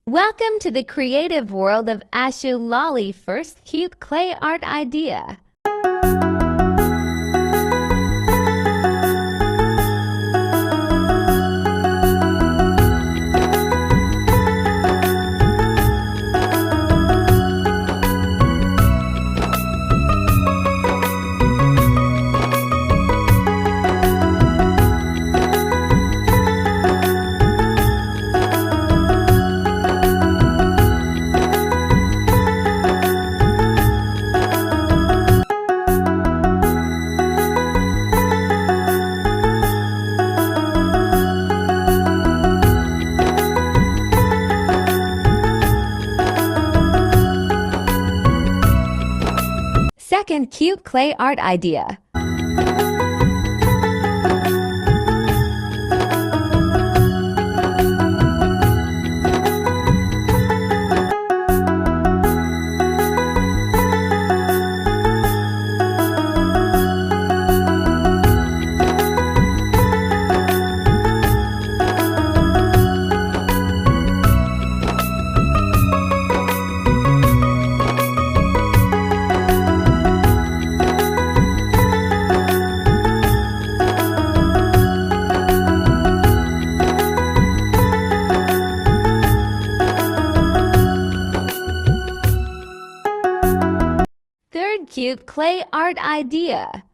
Welcome to the creative world of Ashoo. Lali first cute clay art idea. Second cute clay art idea. Third cute clay art idea.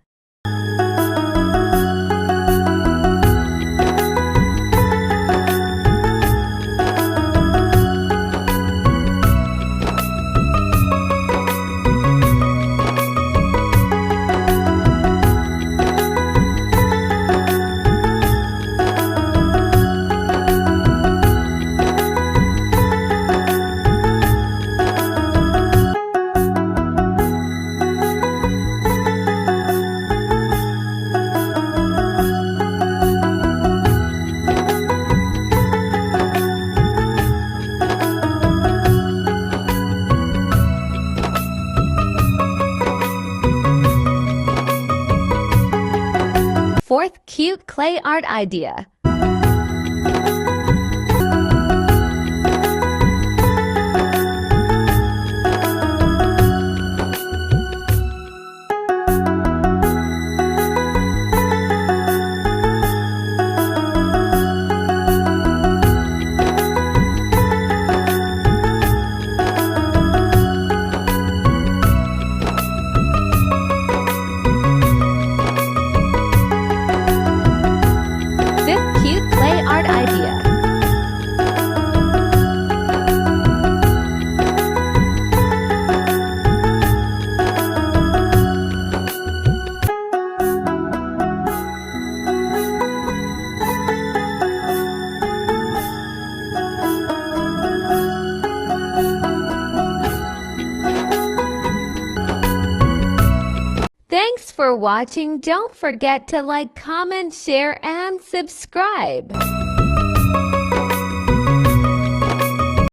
Fourth cute clay art idea. Fifth cute clay art idea. Thanks for watching. Don't forget to like, comment, share, and subscribe.